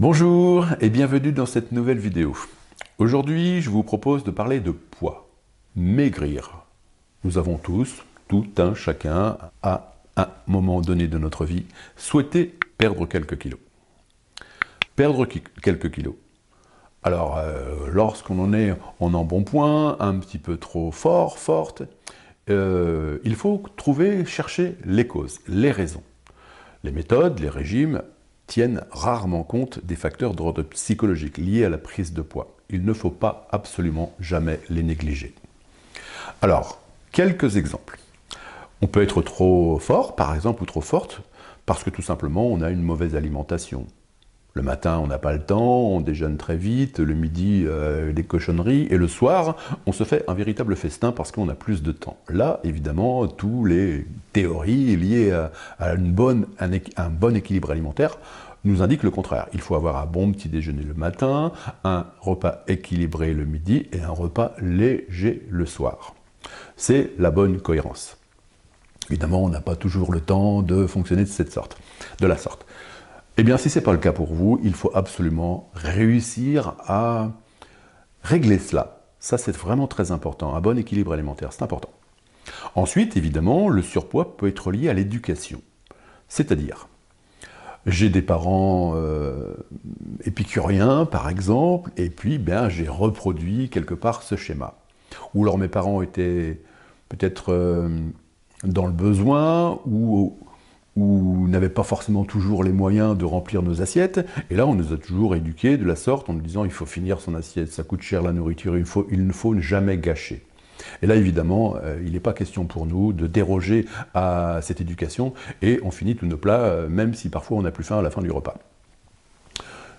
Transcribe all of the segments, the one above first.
Bonjour et bienvenue dans cette nouvelle vidéo. Aujourd'hui, je vous propose de parler de poids, maigrir. Nous avons tous, tout un chacun, à un moment donné de notre vie, souhaité perdre quelques kilos. Perdre quelques kilos. Alors, lorsqu'on en est en embonpoint, un petit peu trop fort, forte, il faut chercher les causes, les raisons. Les méthodes, les régimes tiennent rarement compte des facteurs d'ordre psychologique liés à la prise de poids. Il ne faut pas absolument jamais les négliger. Alors, quelques exemples. On peut être trop fort, par exemple, ou trop forte, parce que tout simplement on a une mauvaise alimentation. Le matin, on n'a pas le temps, on déjeune très vite, le midi, des cochonneries, et le soir, on se fait un véritable festin parce qu'on a plus de temps. Là, évidemment, toutes les théories liées à un bon équilibre alimentaire nous indiquent le contraire. Il faut avoir un bon petit déjeuner le matin, un repas équilibré le midi et un repas léger le soir. C'est la bonne cohérence. Évidemment, on n'a pas toujours le temps de fonctionner de la sorte. Eh bien, si ce n'est pas le cas pour vous, il faut absolument réussir à régler cela. Ça, c'est vraiment très important. Un bon équilibre alimentaire, c'est important. Ensuite, évidemment, le surpoids peut être lié à l'éducation. C'est-à-dire, j'ai des parents épicuriens, par exemple, et puis j'ai reproduit quelque part ce schéma. Ou alors mes parents étaient peut-être dans le besoin, ou n'avait pas forcément toujours les moyens de remplir nos assiettes, et là on nous a toujours éduqués de la sorte en nous disant il faut finir son assiette, ça coûte cher la nourriture, il ne faut jamais gâcher. Et là évidemment, il n'est pas question pour nous de déroger à cette éducation, et on finit tous nos plats, même si parfois on n'a plus faim à la fin du repas.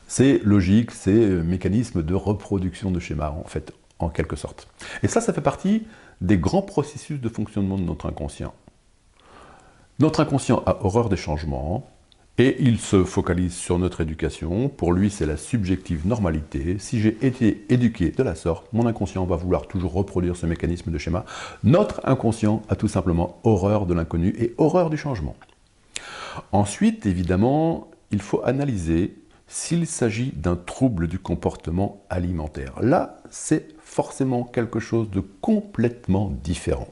C'est logique, c'est un mécanisme de reproduction de schéma, en fait, en quelque sorte. Et ça fait partie des grands processus de fonctionnement de notre inconscient. Notre inconscient a horreur des changements et il se focalise sur notre éducation. Pour lui, c'est la subjective normalité. Si j'ai été éduqué de la sorte, mon inconscient va vouloir toujours reproduire ce mécanisme de schéma. Notre inconscient a tout simplement horreur de l'inconnu et horreur du changement. Ensuite, évidemment, il faut analyser s'il s'agit d'un trouble du comportement alimentaire. Là, c'est forcément quelque chose de complètement différent.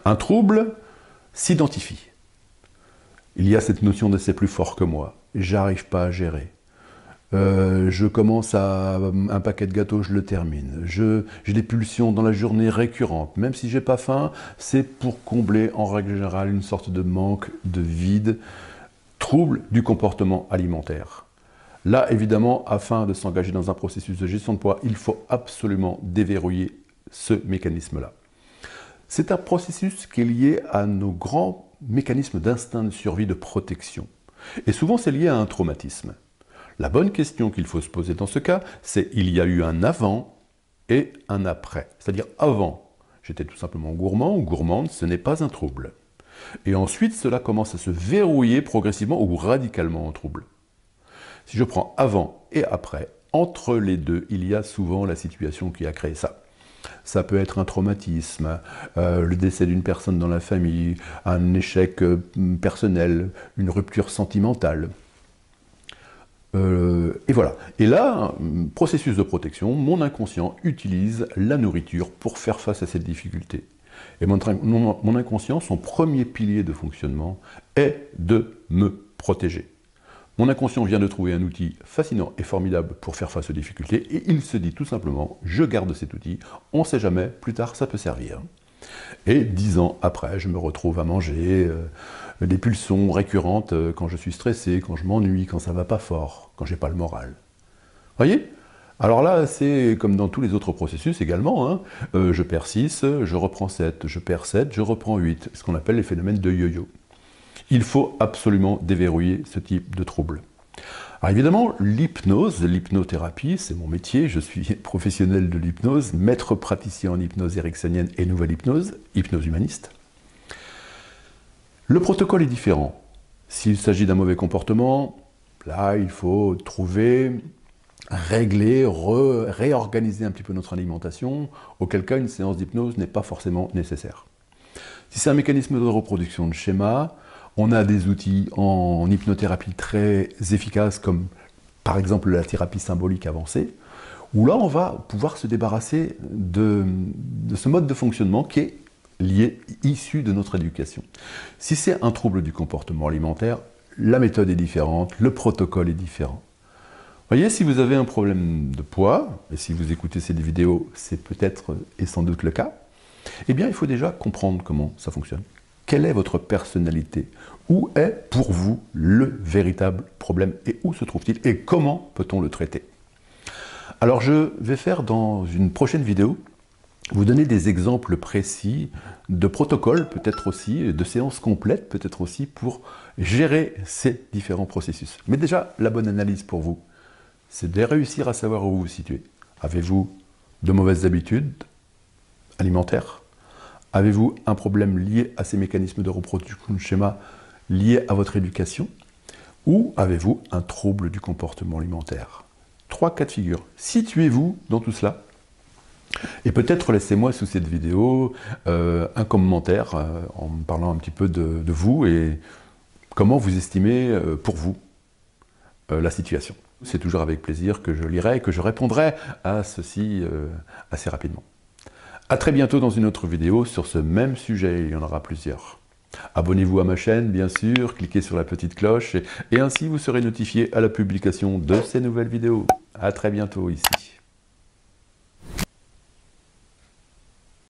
Un trouble s'identifie. Il y a cette notion de c'est plus fort que moi, j'arrive pas à gérer. Je commence à un paquet de gâteaux, je le termine. J'ai des pulsions dans la journée récurrentes. Même si j'ai pas faim, c'est pour combler en règle générale une sorte de manque, de vide, trouble du comportement alimentaire. Là, évidemment, afin de s'engager dans un processus de gestion de poids, il faut absolument déverrouiller ce mécanisme-là. C'est un processus qui est lié à nos grands mécanismes d'instinct de survie, de protection. Et souvent, c'est lié à un traumatisme. La bonne question qu'il faut se poser dans ce cas, c'est il y a eu un avant et un après. C'est-à-dire avant, j'étais tout simplement gourmand ou gourmande, ce n'est pas un trouble. Et ensuite, cela commence à se verrouiller progressivement ou radicalement en trouble. Si je prends avant et après, entre les deux, il y a souvent la situation qui a créé ça. Ça peut être un traumatisme, le décès d'une personne dans la famille, un échec personnel, une rupture sentimentale. Et voilà. Et là, processus de protection, mon inconscient utilise la nourriture pour faire face à cette difficulté. Et mon inconscient, son premier pilier de fonctionnement est de me protéger. Mon inconscient vient de trouver un outil fascinant et formidable pour faire face aux difficultés et il se dit tout simplement, je garde cet outil, on ne sait jamais, plus tard ça peut servir. Et 10 ans après, je me retrouve à manger des pulsions récurrentes quand je suis stressé, quand je m'ennuie, quand ça ne va pas fort, quand j'ai pas le moral. Voyez ? Alors là, c'est comme dans tous les autres processus également, hein. Je perds 6, je reprends 7, je perds 7, je reprends 8, ce qu'on appelle les phénomènes de yo-yo. Il faut absolument déverrouiller ce type de trouble. Alors évidemment, l'hypnose, l'hypnothérapie, c'est mon métier, je suis professionnel de l'hypnose, maître praticien en hypnose ericksonienne et nouvelle hypnose humaniste. Le protocole est différent. S'il s'agit d'un mauvais comportement, là, il faut trouver, régler, réorganiser un petit peu notre alimentation, auquel cas une séance d'hypnose n'est pas forcément nécessaire. Si c'est un mécanisme de reproduction de schéma, on a des outils en hypnothérapie très efficaces comme par exemple la thérapie symbolique avancée, où là on va pouvoir se débarrasser de ce mode de fonctionnement qui est lié, issu de notre éducation. Si c'est un trouble du comportement alimentaire, la méthode est différente, le protocole est différent. Voyez, si vous avez un problème de poids, et si vous écoutez ces vidéos, c'est peut-être et sans doute le cas, eh bien il faut déjà comprendre comment ça fonctionne. Quelle est votre personnalité? Où est pour vous le véritable problème et où se trouve-t-il et comment peut-on le traiter? Alors je vais faire dans une prochaine vidéo, vous donner des exemples précis de protocoles peut-être aussi, de séances complètes peut-être aussi pour gérer ces différents processus. Mais déjà, la bonne analyse pour vous, c'est de réussir à savoir où vous vous situez. Avez-vous de mauvaises habitudes alimentaires? Avez-vous un problème lié à ces mécanismes de reproduction de schéma liés à votre éducation? Ou avez-vous un trouble du comportement alimentaire? 3 cas de figure. Situez-vous dans tout cela. Et peut-être laissez-moi sous cette vidéo un commentaire en me parlant un petit peu de vous et comment vous estimez pour vous la situation. C'est toujours avec plaisir que je lirai et que je répondrai à ceci assez rapidement. A très bientôt dans une autre vidéo sur ce même sujet, il y en aura plusieurs. Abonnez-vous à ma chaîne, bien sûr, cliquez sur la petite cloche et ainsi vous serez notifié à la publication de ces nouvelles vidéos. A très bientôt ici.